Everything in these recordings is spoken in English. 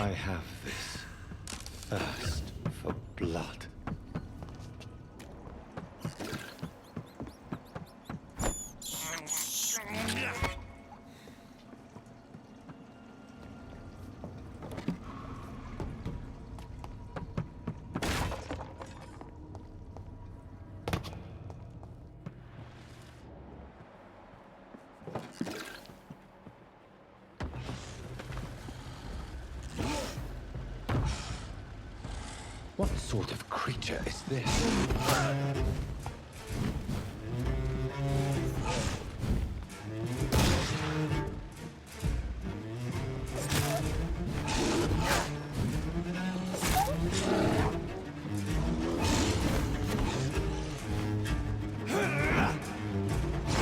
I have this thirst for blood. What sort of creature is this?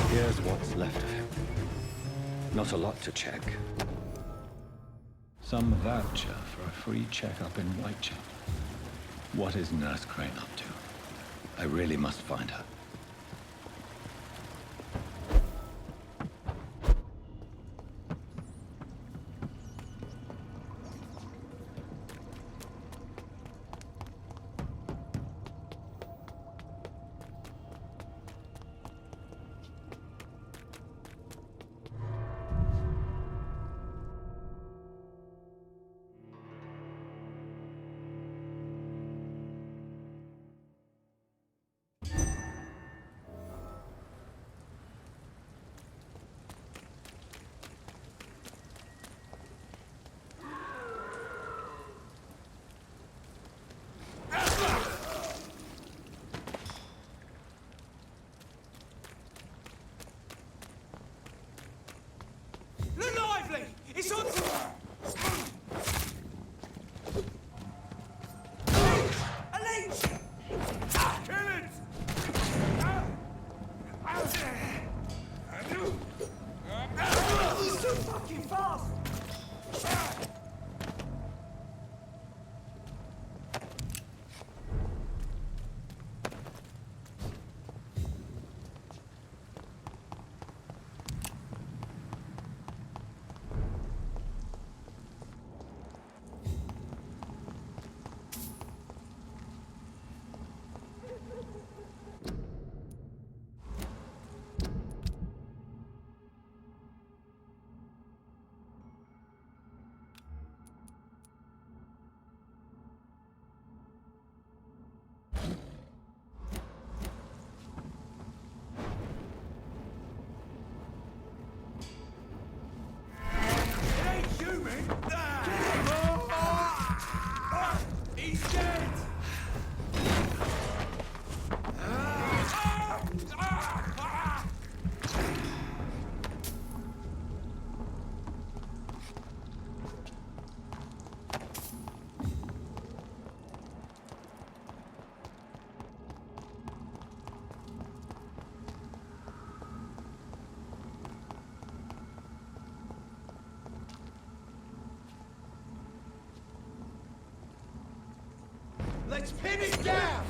Here's what's left of him. Not a lot to check. Some voucher for a free checkup in Whitechapel. What is Nurse Crane up to? I really must find her. It's on! Elite! Kill it! He's too fucking fast! He's dead! Let's pin it down!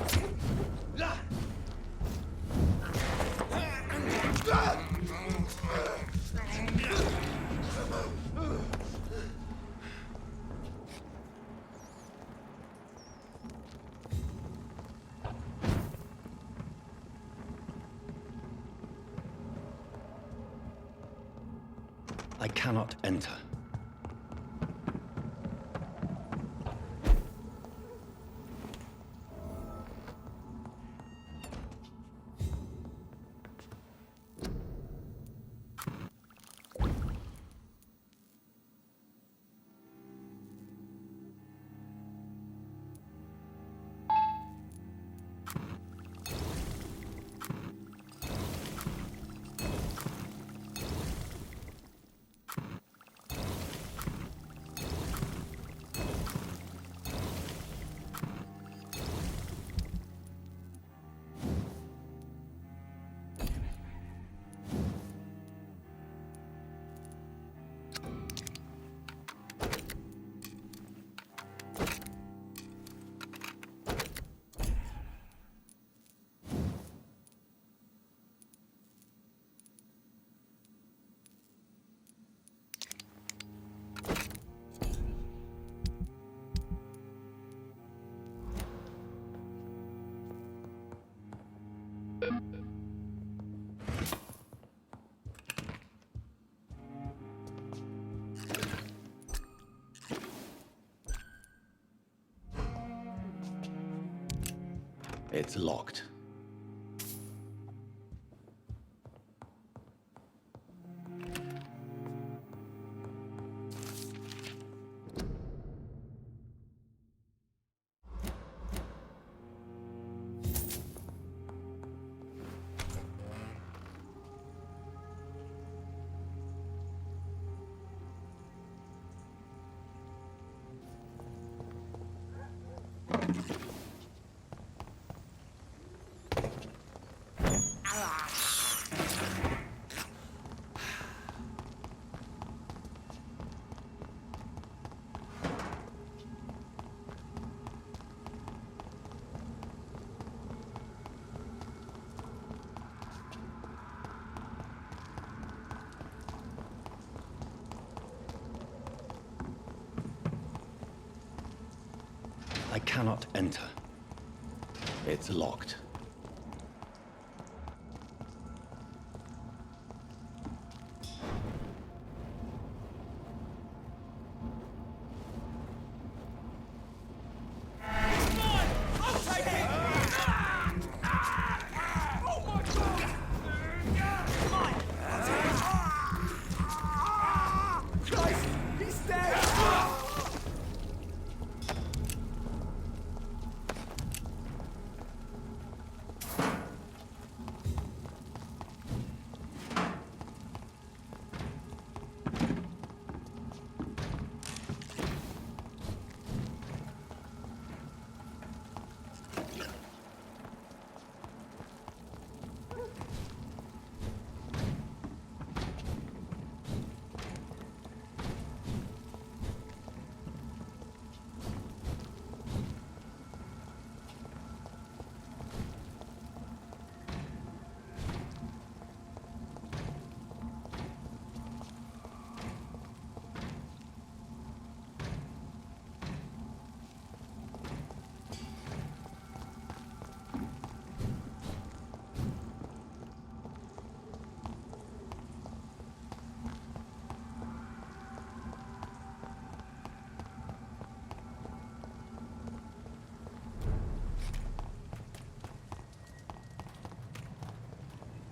I cannot enter. It's locked. I cannot enter. It's locked.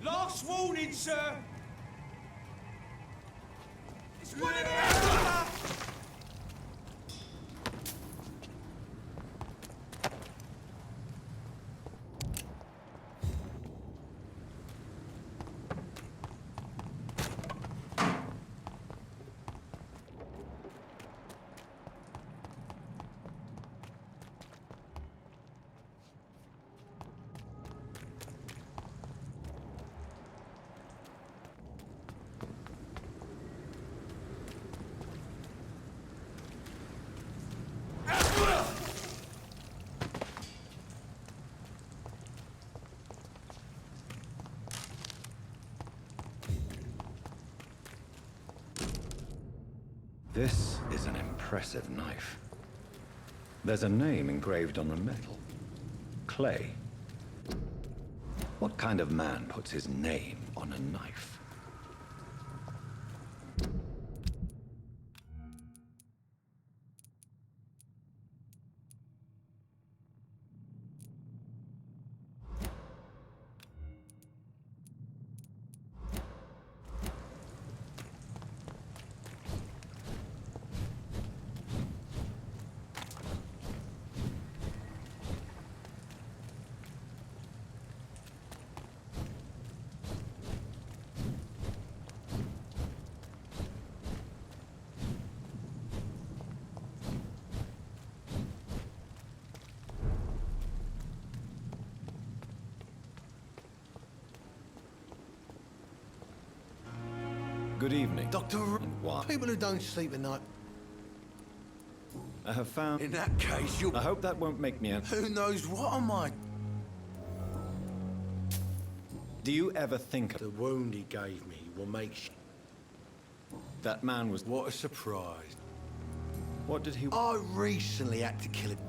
Last warning, sir! It's one of them! This is an impressive knife. There's a name engraved on the metal. Clay. What kind of man puts his name on a knife? Good evening. Doctor, What? people who don't sleep at night. I have found... In that case, you'll... I hope that won't make me a... Who knows what am I? Do you ever think The wound he gave me will make... that man was... What a surprise. What did he... I recently had to kill him.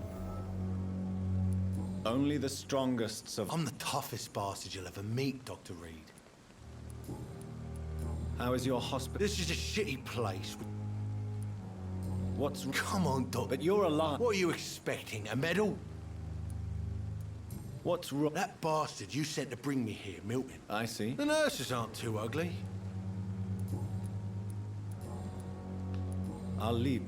Only the strongest of... I'm the toughest bastard you'll ever meet, Dr. Reed. How is your hospital? This is a shitty place. What's... Come on, Doc. But you're alive. What are you expecting, a medal? What's wrong? That bastard you sent to bring me here, Milton. I see. The nurses aren't too ugly. I'll leave.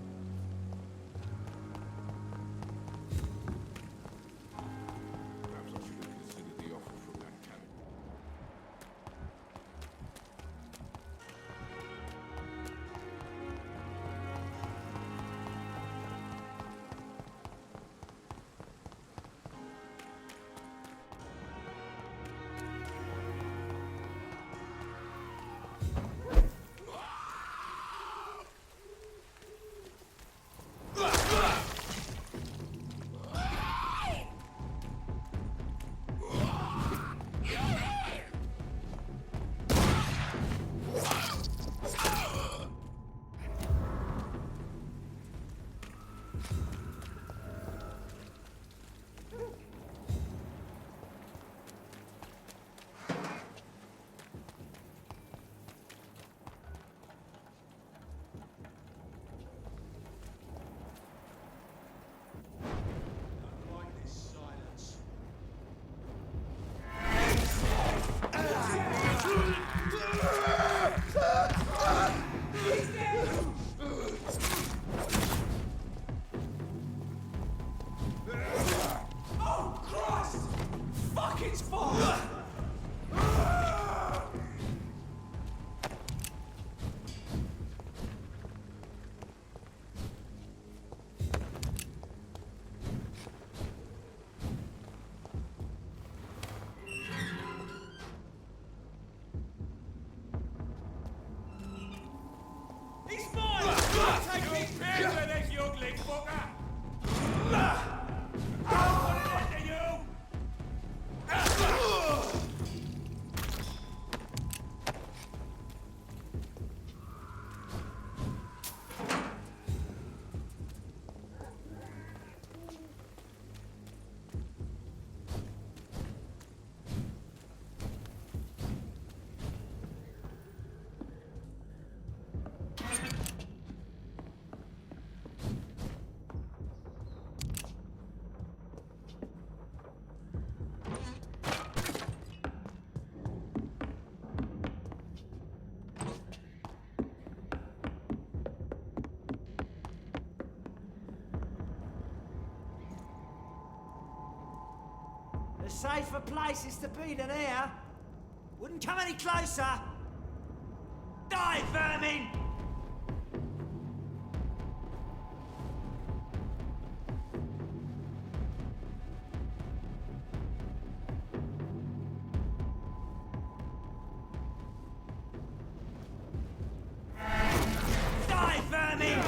Perhaps I should have considered the offer from that cabin. I like this silence. Oh, Christ! Fuck, it's fire! He's mine! Take his pants with this, you ugly fucker! I'll put it into you! There's safer places to be than here. Wouldn't come any closer. Die, vermin! Die, vermin!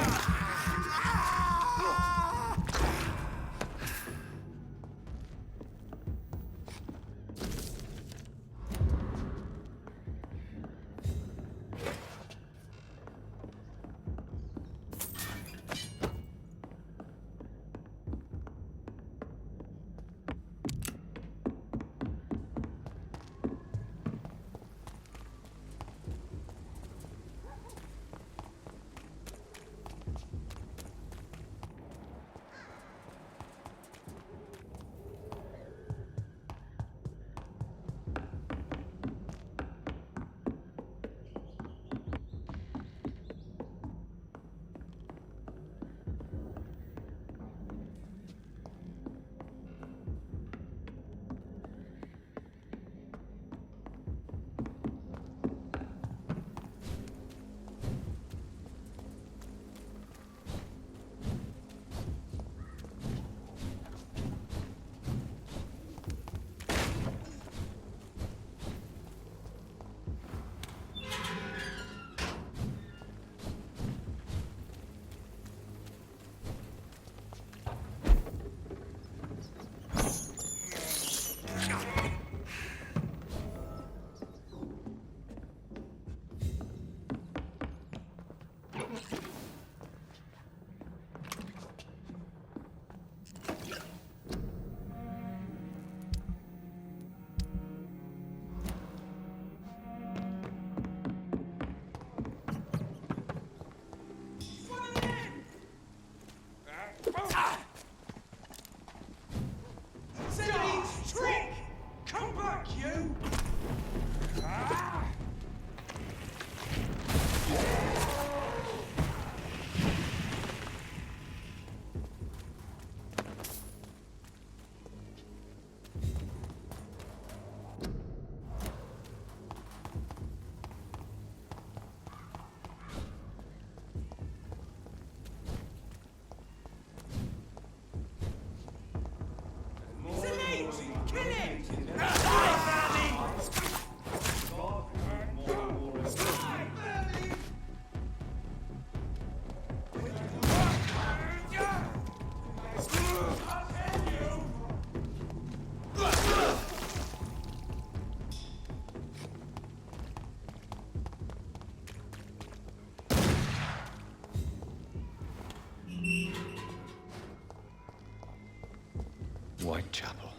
Whitechapel.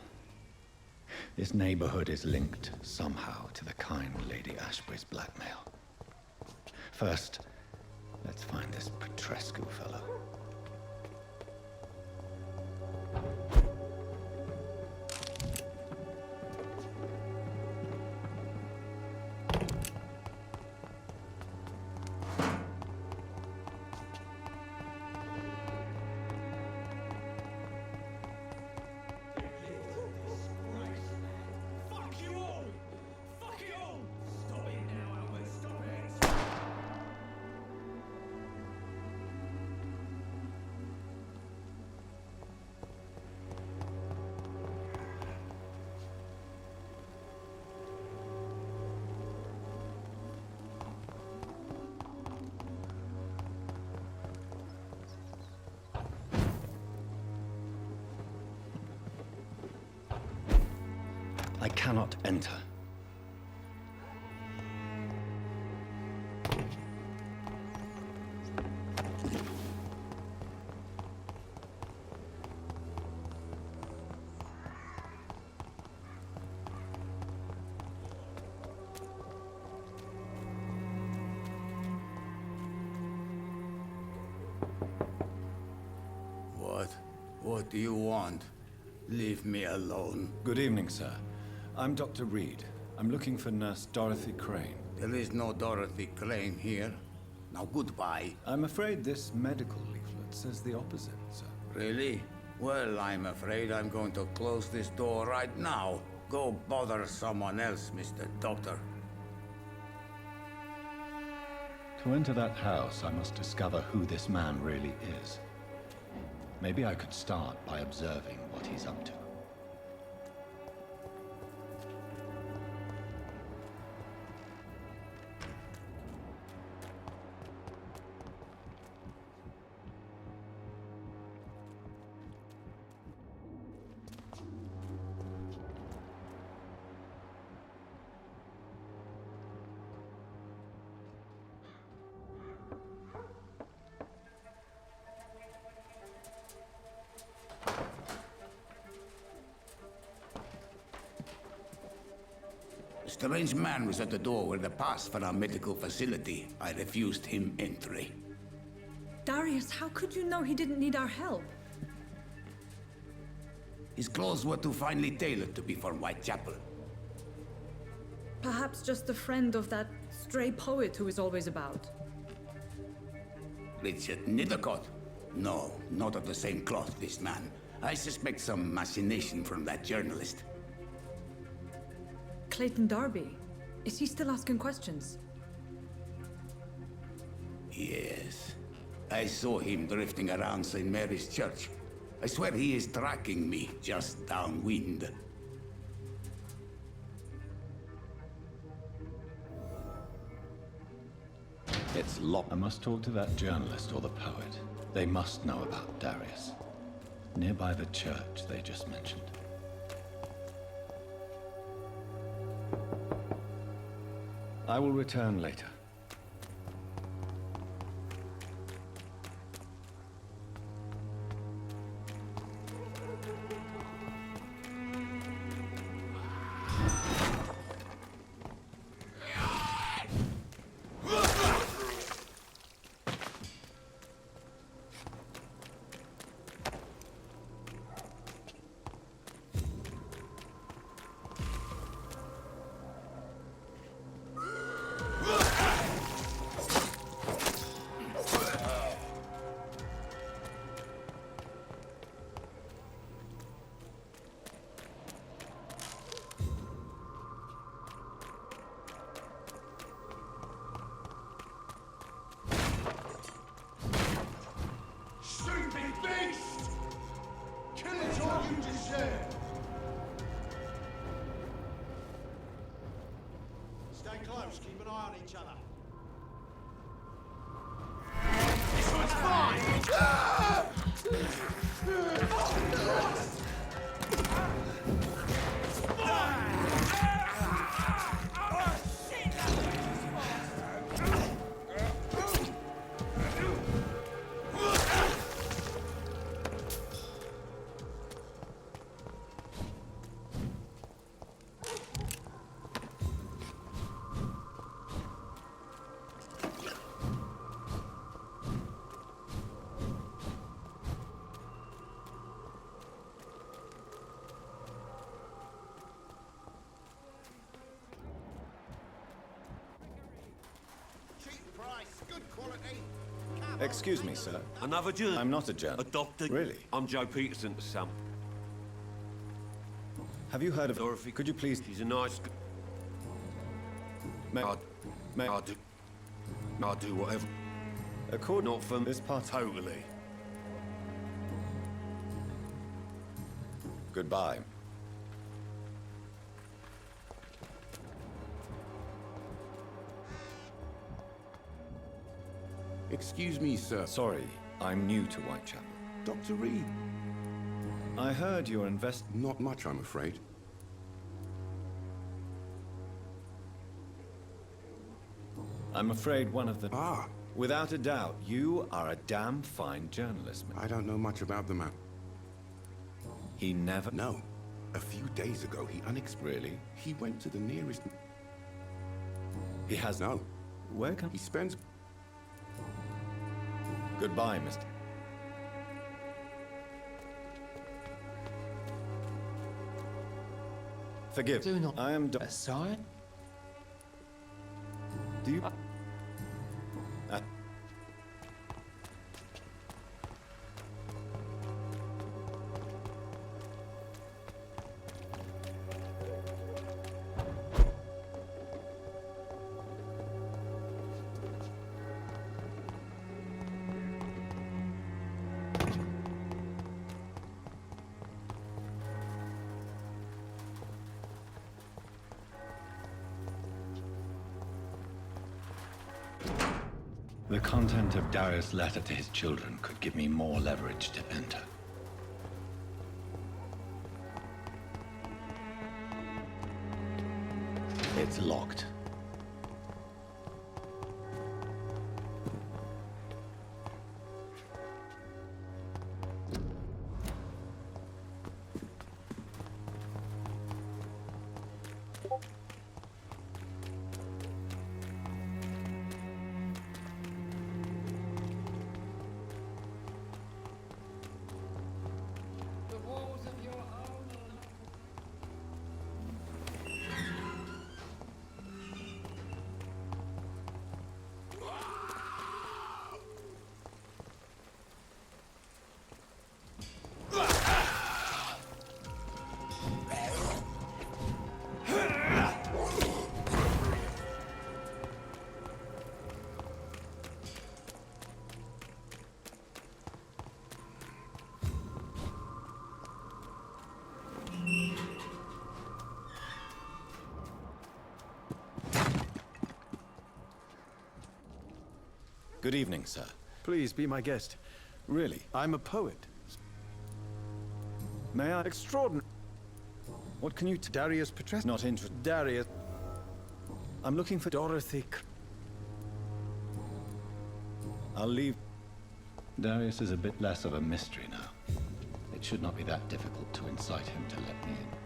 This neighborhood is linked somehow to the kind Lady Ashbury's blackmail. First, let's find this Petrescu fellow. Fuck you all! Fuck it all! Stop it now, Albert, stop it! I cannot enter. What do you want? Leave me alone. Good evening, sir. I'm Dr. Reed. I'm looking for Nurse Dorothy Crane. There is no Dorothy Crane here. Now goodbye. I'm afraid this medical leaflet says the opposite, sir. Really? Well, I'm afraid I'm going to close this door right now. Go bother someone else, Mr. Doctor. To enter that house, I must discover who this man really is. Maybe I could start by observing what he's up to. A strange man was at the door with a pass for our medical facility. I refused him entry. Darius, how could you know he didn't need our help? His clothes were too finely tailored to be for Whitechapel. Perhaps just a friend of that stray poet who is always about. Richard Nithercott? No, not of the same cloth, this man. I suspect some machination from that journalist. Clayton Darby. Is he still asking questions? Yes. I saw him drifting around St. Mary's Church. I swear he is tracking me just downwind. It's locked. I must talk to that journalist or the poet. They must know about Darius. Nearby the church they just mentioned. I will return later. Excuse me, sir. Another journalist. I'm not a A journalist. doctor. Really? I'm Joe Peterson to some. Have you heard of Dorothy. Could you please... She's a nice... May, may, I'll do whatever. according Not from this part... Totally. Goodbye. Excuse me, sir. Sorry, I'm new to Whitechapel. Dr. Reed. I heard you're Not much, I'm afraid. I'm afraid one of the... Ah, Without a doubt, you are a damn fine journalist. I don't know much about the man. He never... No. A few days ago, he Really? He went to the nearest... He has... No. Where can... He spends... Goodbye, Mr. Forgive. Do not I am... aside. Do you... The content of Darius' letter to his children could give me more leverage to enter. It's locked. Good evening, sir. Please be my guest. Really? I'm a poet. May I? Extraordinary. What can you... Darius Petres. Not interested. Darius. I'm looking for... Dorothy. I'll leave... Darius is a bit less of a mystery now. It should not be that difficult to incite him to let me in.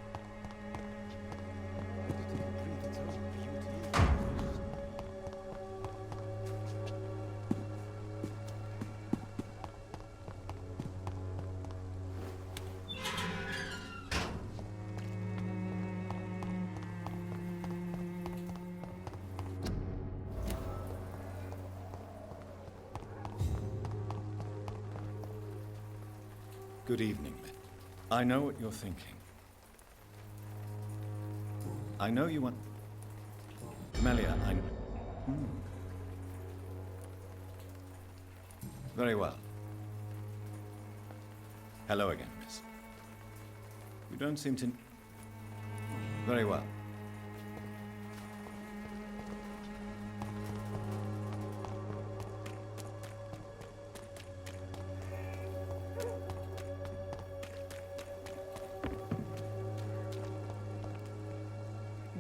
Good evening, men. I know what you're thinking. I know you want... Melia, Very well. Hello again, miss. You don't seem to... Very well.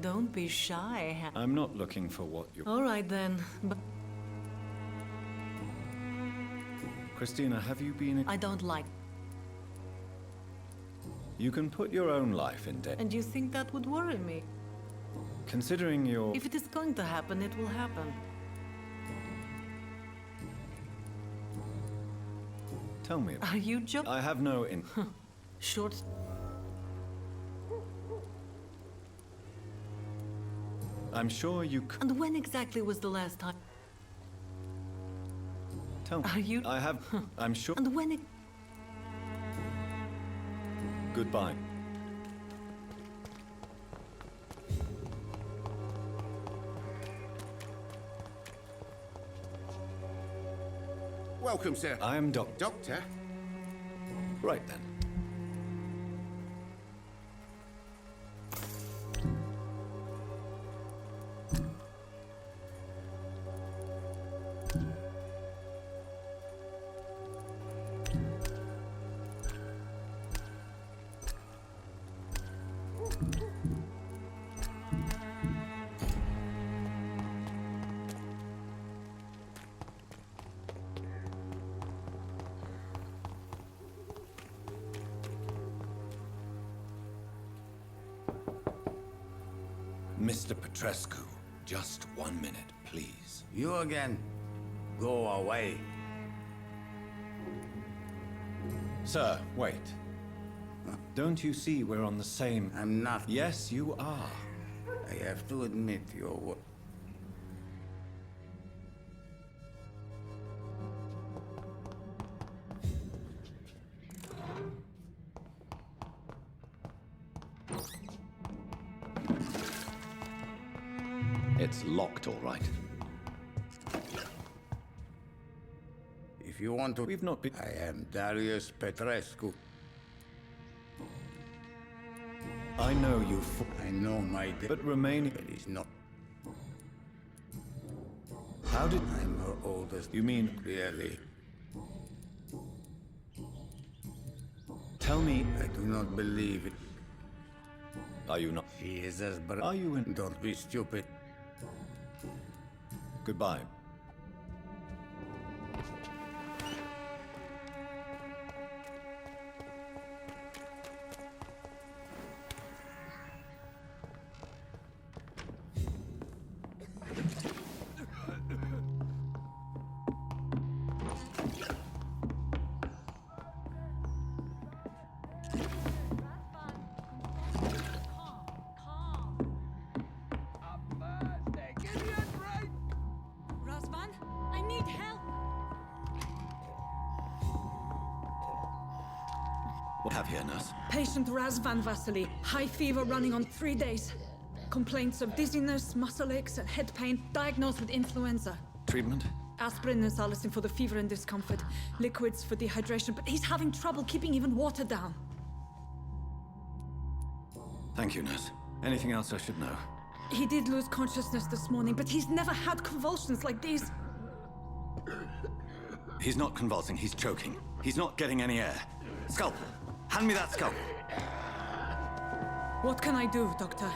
Don't be shy. I'm not looking for what you... All right then, but Christina, have you been... I don't like. You can put your own life in danger. And you think that would worry me? Considering your... If it is going to happen, it will happen. Tell me about... Are you joking? I have no in... Short. I'm sure you c... And when exactly was the last time? Tell me. Are you? I have... I'm sure... And when it... Goodbye. Welcome, sir. I am Doctor. Doctor? Right then. Mr. Petrescu, just 1 minute, please. You again? Go away. Sir, wait. Don't you see we're on the same... I'm not. Yes, you are. I have to admit you're... It's locked, all right. If you want to... We've not been... I am Darius Petrescu. I know you... I know my... But remaining... But he's not. How did... I'm her oldest... You mean... Really? Tell me... I do not believe it. Are you not... She is as brave. Are you in... Don't be stupid. Goodbye. Razvan, I need help! What have you here, nurse? Patient Razvan Vasily, high fever running on 3 days. Complaints of dizziness, muscle aches, and head pain, diagnosed with influenza. Treatment? Aspirin and salicin for the fever and discomfort, liquids for dehydration, but he's having trouble keeping even water down. Thank you, nurse. Anything else I should know? He did lose consciousness this morning, but he's never had convulsions like these. He's not convulsing, he's choking. He's not getting any air. Scalpel! Hand me that scalpel! What can I do, Doctor?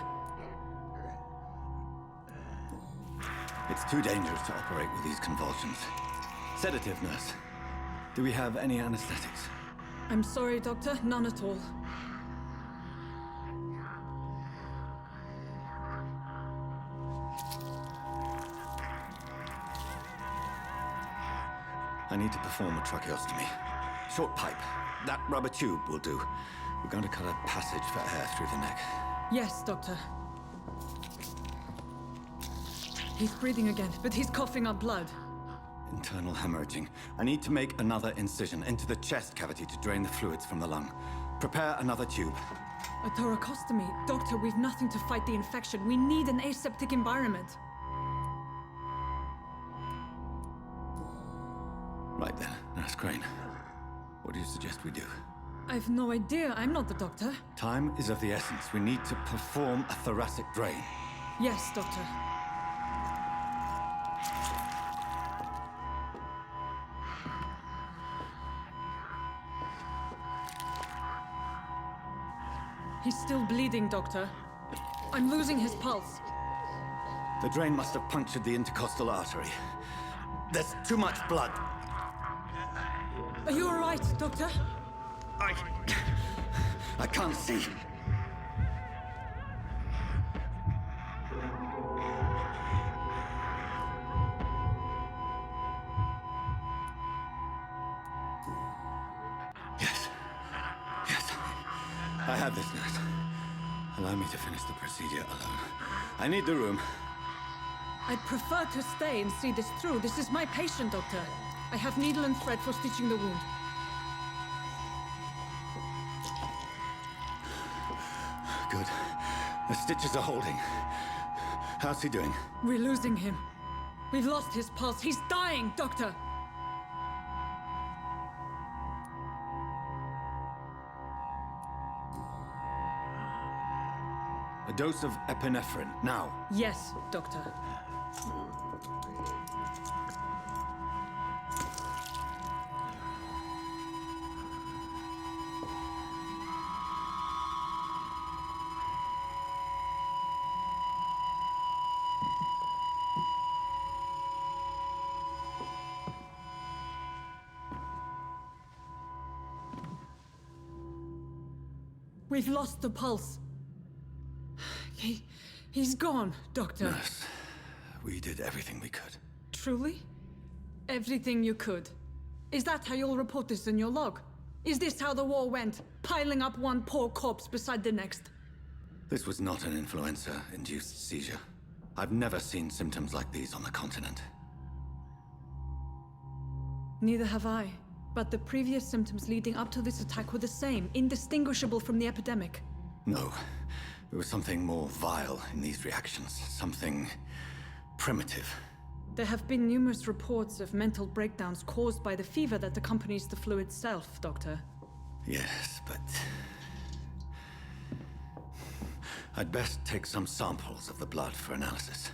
It's too dangerous to operate with these convulsions. Sedative, nurse. Do we have any anesthetics? I'm sorry, Doctor, none at all. I need to perform a tracheostomy. Short pipe. That rubber tube will do. We're going to cut a passage for air through the neck. Yes, Doctor. He's breathing again, but he's coughing up blood. Internal hemorrhaging. I need to make another incision into the chest cavity to drain the fluids from the lung. Prepare another tube. A thoracostomy. Doctor, we've nothing to fight the infection. We need an aseptic environment. Right then, Nurse Crane. What do you suggest we do? I've no idea. I'm not the doctor. Time is of the essence. We need to perform a thoracic drain. Yes, Doctor. He's still bleeding, Doctor. I'm losing his pulse. The drain must have punctured the intercostal artery. There's too much blood. Are you all right, Doctor? I can't see. Yes. Yes. I have this, nurse. Allow me to finish the procedure alone. I need the room. I'd prefer to stay and see this through. This is my patient, Doctor. I have needle and thread for stitching the wound. Good. The stitches are holding. How's he doing? We're losing him. We've lost his pulse. He's dying, Doctor! A dose of epinephrine, now. Yes, Doctor. We've lost the pulse. He's gone, Doctor. Nurse, we did everything we could. Truly? Everything you could. Is that how you'll report this in your log? Is this how the war went? Piling up one poor corpse beside the next? This was not an influenza-induced seizure. I've never seen symptoms like these on the continent. Neither have I. But the previous symptoms leading up to this attack were the same, indistinguishable from the epidemic. No. There was something more vile in these reactions. Something primitive. There have been numerous reports of mental breakdowns caused by the fever that accompanies the flu itself, Doctor. Yes, but... I'd best take some samples of the blood for analysis.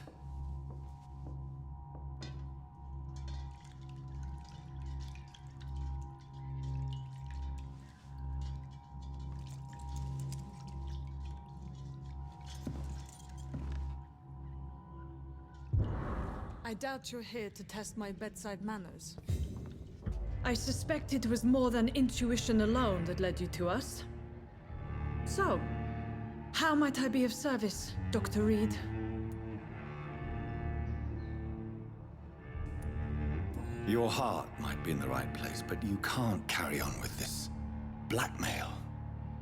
I doubt you're here to test my bedside manners. I suspect it was more than intuition alone that led you to us. So, how might I be of service, Dr. Reed? Your heart might be in the right place, but you can't carry on with this blackmail.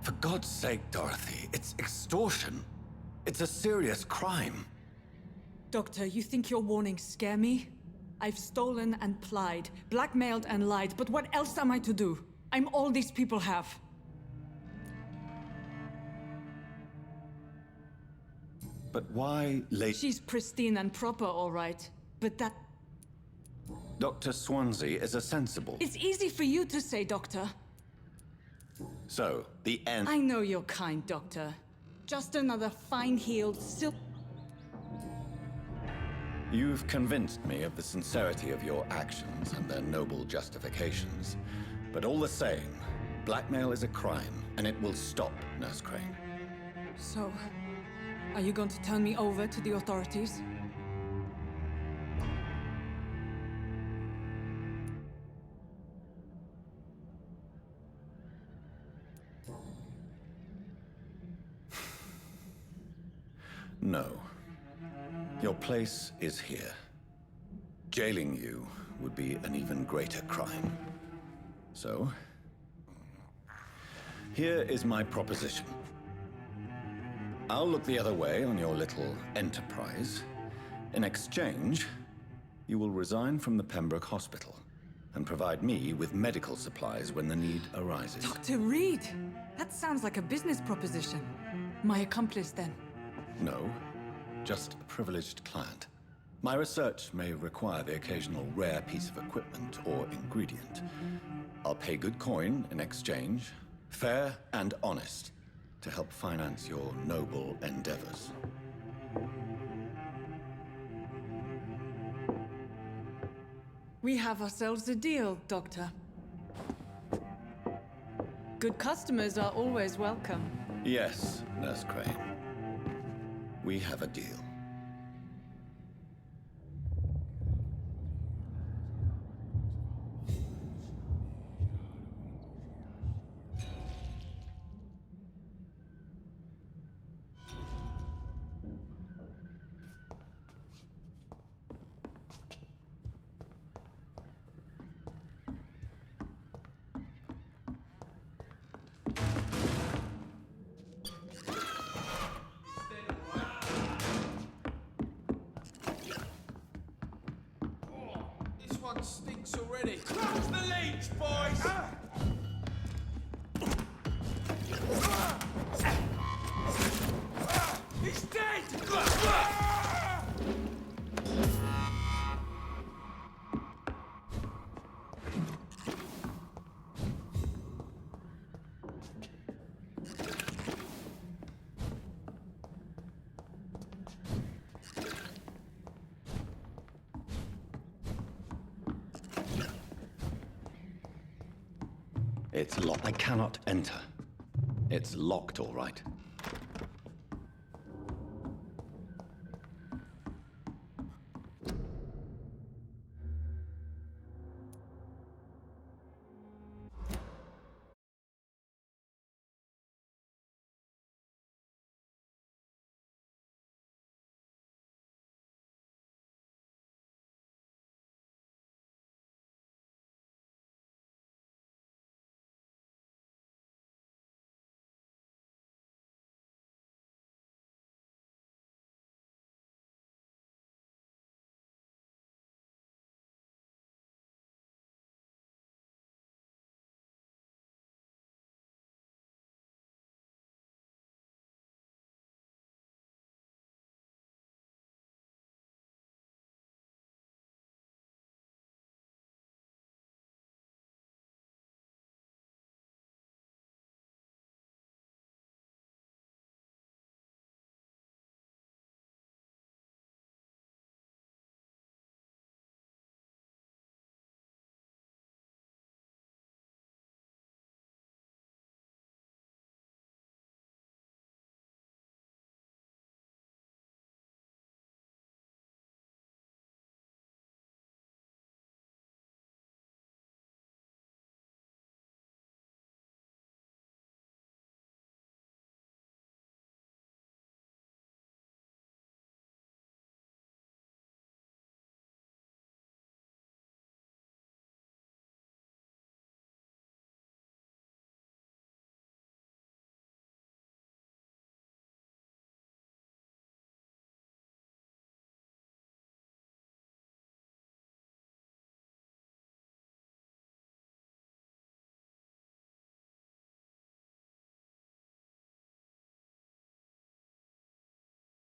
For God's sake, Dorothy, it's extortion. It's a serious crime. Doctor, you think your warnings scare me? I've stolen and plied, blackmailed and lied, but what else am I to do? I'm all these people have. But why late... She's pristine and proper, all right. But that... Dr. Swansea is a sensible... It's easy for you to say, Doctor. So, the end... I know you're kind, Doctor. Just another fine-heeled, You've convinced me of the sincerity of your actions and their noble justifications. But all the same, blackmail is a crime, and it will stop, Nurse Crane. So, are you going to turn me over to the authorities? No. Your place is here. Jailing you would be an even greater crime. So, here is my proposition. I'll look the other way on your little enterprise. In exchange, you will resign from the Pembroke Hospital and provide me with medical supplies when the need arises. Dr. Reed! That sounds like a business proposition. My accomplice, then. No, just a privileged client. My research may require the occasional rare piece of equipment or ingredient. I'll pay good coin in exchange, fair and honest, to help finance your noble endeavors. We have ourselves a deal, Doctor. Good customers are always welcome. Yes, Nurse Crane. We have a deal. This one stinks drinks already. Close the leech, boys! He's dead! It's locked. I cannot enter. It's locked, all right.